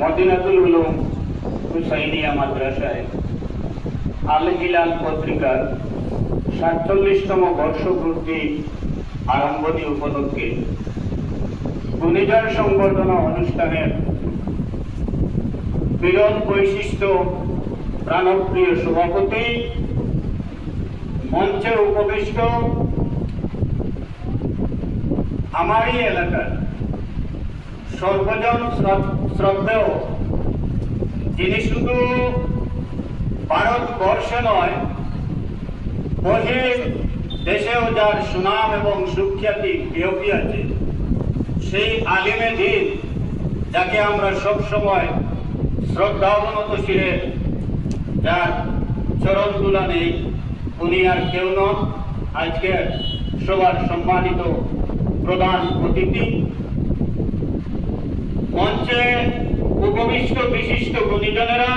মদিনাতুল উলুম হুসাইনিয়া মাদ্রাসায় Al Hilal পত্রিকার ৪৭তম বর্ষপূর্তি আরম্ভনী উপলক্ষে গুণীজন সংবর্ধনা অনুষ্ঠানের বিরল বৈশিষ্ট্য প্রাণপ্রিয় সভাপতি, মঞ্চে উপবিষ্ট আমারই এলাকার সর্বজন শ্রদ্ধেয়, যিনি শুধু ভারতবর্ষে নয় বহির দেশেও যার সুনাম এবং সুখ্যাতি বিয়পি আছে, সেই আলিমে দ্বীন যাকে আমরা সবসময় শ্রদ্ধা অবনত শিরে যার চরণ তুলা নেই, উনি আর কেউ নন, আজকের সবার সম্মানিত প্রধান অতিথি। মঞ্চে উপবিষ্ট বিশিষ্ট গুণীজনেরা,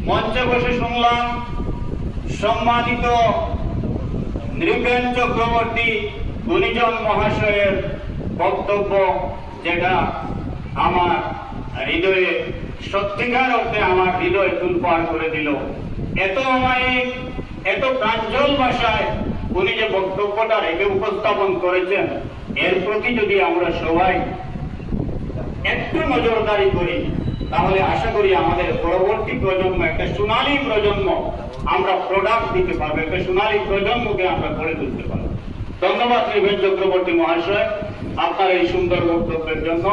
মঞ্চে বসে শুনলাম সম্মানিত নৃপেন চক্রবর্তী গুণীজন মহাশয়ের বক্তব্য, যেটা আমার হৃদয়ে সত্যিকার অর্থে আমার হৃদয় তুলপাড় করে দিল। এত অমায়িক, এত প্রাঞ্জল ভাষায় উনি যে বক্তব্যটা রেখে উপস্থাপন করেছেন, এর প্রতি যদি আমরা সবাই একটু নজরদারি করি, তাহলে আশা করি আমাদের পরবর্তী প্রজন্ম, একটা সোনালী প্রজন্ম আমরা প্রোডাক্ট দিতে পারবো, একটা সোনালী প্রজন্মকে আমরা গড়ে তুলতে পারবো। ধন্যবাদ নৃপেন চক্রবর্তী মহাশয় আপনার এই সুন্দর বক্তব্যের জন্য।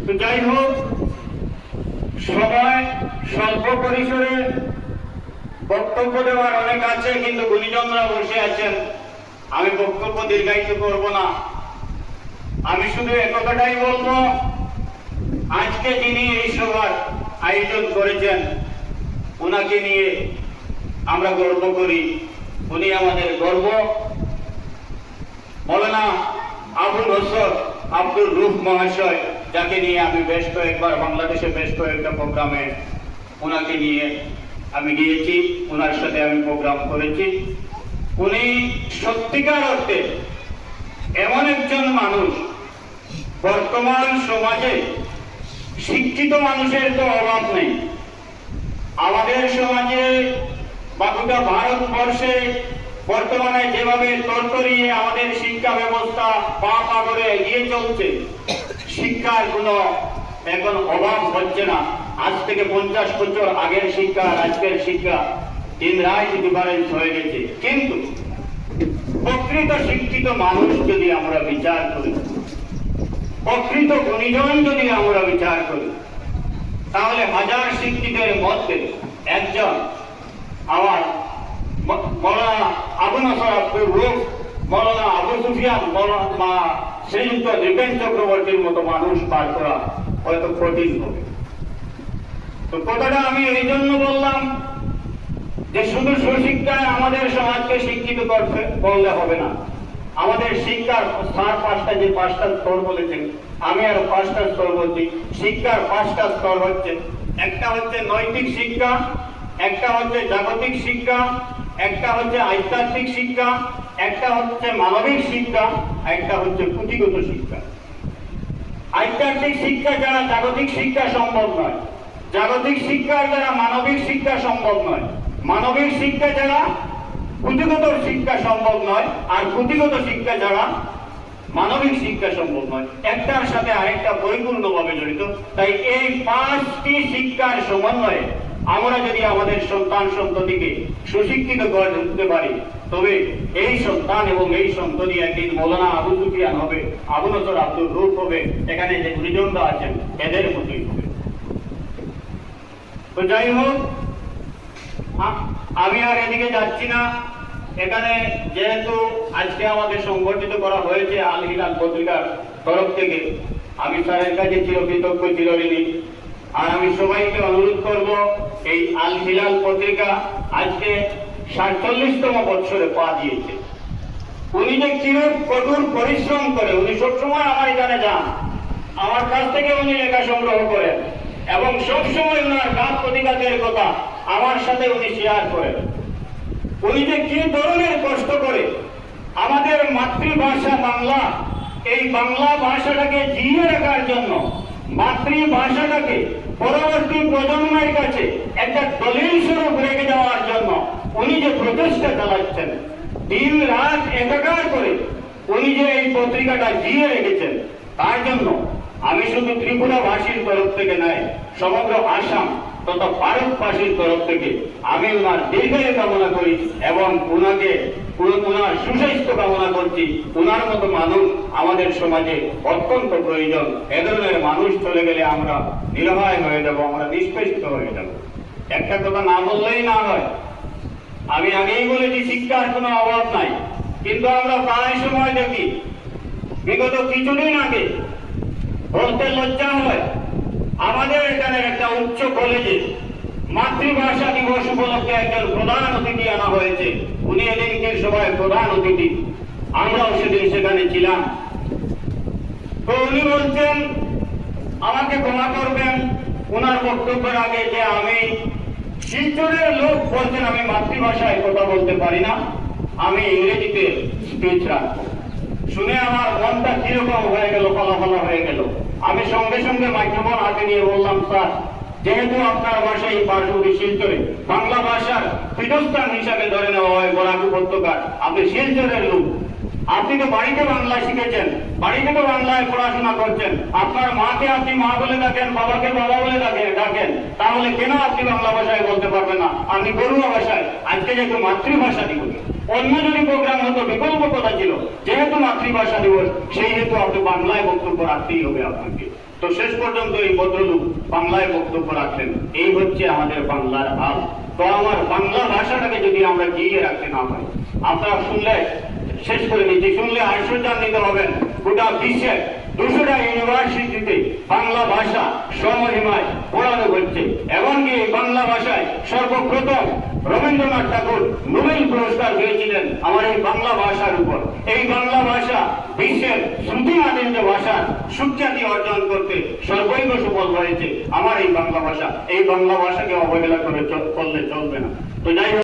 তো যাই হোক, সময় স্বল্প পরিসরে বক্তব্য দেওয়ার অনেক আছে, কিন্তু গুণীজনরা বসে আছেন, আমি বক্তব্য দীর্ঘায়িত করব না। আমি শুধু একথাটাই বলবো, আজকে যিনি এই সভার আয়োজন করেছেন, ওনাকে নিয়ে আমরা গর্ব করি, উনি আমাদের গর্ব। মৌলানা আবুল হোসেন আব্দুর রুফ মহাশয়, যাকে নিয়ে আমি বেশ কয়েকবার বাংলাদেশে বেশ কয়েকটা প্রোগ্রামে ওনাকে নিয়ে আমি গিয়েছি, ওনার সাথে আমি প্রোগ্রাম করেছি। উনি সত্যিকার অর্থে এমন একজন মানুষ, বর্তমান সমাজে শিক্ষিত মানুষের তো অভাব নেই। আমাদের সমাজে বা গোটা ভারতবর্ষে বর্তমানে যেভাবে তরতরিয়ে আমাদের শিক্ষা ব্যবস্থা পা করে এগিয়ে চলছে, শিক্ষার কোনো এখন অভাব হচ্ছে না। আজ থেকে 50 বছর আগের শিক্ষা আর আজকের শিক্ষা দিন রাত ডিফারেন্স হয়ে গেছে। কিন্তু প্রকৃত শিক্ষিত মানুষ যদি আমরা বিচার করি, প্রকৃত গুণীজন যদি আমরা বিচার করি, তাহলে হাজার শিক্ষিতের মধ্যে একজন আমার মৌলানা আবু নসর আব্দুর রুফ, মৌলানা আবু সুফিয়ান, মৌলানা শ্রীযুক্ত নৃপেন চক্রবর্তীর মতো মানুষ পার করা হয়তো কঠিন হবে। তো কথাটা আমি এই জন্য বললাম যে শুধু সুশিক্ষায় আমাদের সমাজকে শিক্ষিত করলে হবে না। আমাদের শিক্ষার পাঁচটা, যে 5টা স্তর বলেছেন, আমি আরো 5টা স্তর বলছি। শিক্ষার 5টা স্তর হচ্ছে, একটা হচ্ছে নৈতিক শিক্ষা, একটা হচ্ছে জাগতিক শিক্ষা, একটা হচ্ছে আধ্যাত্মিক শিক্ষা, একটা হচ্ছে মানবিক শিক্ষা, একটা হচ্ছে পুঁথিগত শিক্ষা। আধ্যাত্মিক শিক্ষা ছাড়া জাগতিক শিক্ষা সম্ভব নয়, জাগতিক শিক্ষার দ্বারা মানবিক শিক্ষা সম্ভব নয়, মানবিক শিক্ষা ছাড়া পুঁথিগত শিক্ষা সম্ভব নয়, আর পুঁথিগত শিক্ষা ছাড়া মানবিক শিক্ষা সম্ভব নয়। একটার সাথে আরেকটা পরিপূর্ণভাবে জড়িত। তাই এই 5টি শিক্ষার সমন্বয়ে আমরা যদি আমাদের সন্তান সন্ততিকে সুশিক্ষিত করে তুলতে পারি, তবে এই সন্তান এবং এই সন্ততি একদিন মৌলানা আবু সুফিয়ান হবে, আবু নসর আব্দুর রুফ হবে, এখানে যে গুণীজনরা আছেন এদের মতোই হবে। তো যাই হোক, আমি আর এদিকে যাচ্ছি না। এখানে যেহেতু আজকে আমাদের সংগঠিত করা হয়েছে আল হিলাল পত্রিকার তরফ থেকে, আমি স্যারের কাছে চিরকৃতজ্ঞ, চিরঋণী। আর আমি সবাইকে অনুরোধ করব, এই আল হিলাল পত্রিকা আজকে ৪৭তম বৎসরে পা দিয়েছে। উনি যে কঠোর পরিশ্রম করে, উনি সবসময় আমার এখানে যান, আমার কাছ থেকে উনি লেখা সংগ্রহ করেন এবং সবসময় ওনার গাছ প্রতিবাদের কথা আমার সাথে উনি শেয়ার করেন। উনি যে কি ধরনের কষ্ট করে আমাদের মাতৃভাষা বাংলা, এই বাংলা ভাষাটাকে জিয়ে রাখার জন্য মাতৃভাষাটাকে পরবর্তী প্রজন্মের কাছে একটা দলিল স্বরূপ রেখে যাওয়ার জন্য উনি যে প্রচেষ্টা চালাচ্ছেন, দিন রাত একাকার করে উনি যে এই পত্রিকাটা জিয়ে রেখেছেন, তার জন্য আমি শুধু ত্রিপুরা ভাষীর তরফ থেকে নয়, সমগ্র আসাম তথা ভারতবাসীর তরফ থেকে আমি ওনার দীর্ঘায়ু কামনা করি এবং ওনার সুস্বাস্থ্য কামনা করছি। ওনার মতো মানুষ আমাদের সমাজে অত্যন্ত প্রয়োজন। এ ধরনের মানুষ চলে গেলে আমরা নিরহায় হয়ে যাব, আমরা নিষ্পেষিত হয়ে যাব। একটা কথা না বললেই না হয়, আমি আগেই বলেছি শিক্ষার কোনো অভাব নাই, কিন্তু আমরা প্রায় সময় দেখি, বিগত কিছুদিন আগে বলতে লজ্জা হয়, আমাদের এখানে একটা উচ্চ কলেজে মাতৃভাষা দিবস উপলক্ষে একজন প্রধান অতিথি আনা হয়েছে। উনি এদিনকে সভায় প্রধান অতিথি, আমরাও সেদিন সেখানে ছিলাম। তো উনি বলছেন, আমাকে ক্ষমা করবেন ওনার বক্তব্যের আগে, যে আমি শিলচরের লোক, বলছেন আমি মাতৃভাষায় কথা বলতে পারি না, আমি ইংরেজিতে স্পিচ রাখবো। শুনে আমার মনটা কিরকম হয়ে গেল, ফলাফল হয়ে গেল। আমি সঙ্গে সঙ্গে মাইক্রোফোন হাতে নিয়ে বললাম, স্যার, যেহেতু আপনার ভাষা এই পার্শ্ববর্তী শিলচরে বাংলা ভাষার পীঠস্থান হিসাবে ধরে নেওয়া হয় বরাক উপত্যকার, আপনি শিলচরের লোক, আপনি তো বাড়িতে বাংলা শিখেছেন, বাড়িতে তো বাংলায় পড়াশোনা করছেন, আপনার মাকে আপনি মা বলে ডাকেন, বাবাকে বাবা বলে ডাকেন, তাহলে কেন আপনি বাংলা ভাষায় বলতে পারবেন না? আপনি বড়ুয়া ভাষায়, আজকে যেহেতু মাতৃভাষা দিবস, অন্য যদি প্রোগ্রাম হতো বিকল্প কথা ছিল, যেহেতু মাতৃভাষা দিবস সেই হেতু আপনি বাংলায় বক্তব্য রাখতেই হবে আপনাকে। তো শেষ পর্যন্ত এই ভদ্রলোক বাংলায় বক্তব্য রাখলেন। এই হচ্ছে আমাদের বাংলার হাল। তো আমার বাংলা ভাষাটাকে যদি আমরা জিয়ে রাখতে না পারি, আপনারা শুনলে, শেষ করে দিচ্ছি, শুনলে আশ্চর্যান্বিত হবেন, গোটা বিশ্বে 200টা ইউনিভার্সিটিতে বাংলা ভাষা সমহিমায় পড়ানো হচ্ছে। এমনকি বাংলা ভাষায় সর্বপ্রথম রবীন্দ্রনাথ ঠাকুর নোবেল পুরস্কার পেয়েছিলেন আমার এই বাংলা ভাষার উপর। এই বাংলা ভাষা বিশ্বের শ্রুতিমানের যে ভাষা সুখ্যাতি অর্জন করতে সর্বৈব সুফল হয়েছে আমার এই বাংলা ভাষা। এই বাংলা ভাষাকে অবহেলা করলে চলবে না। তো যাই হোক।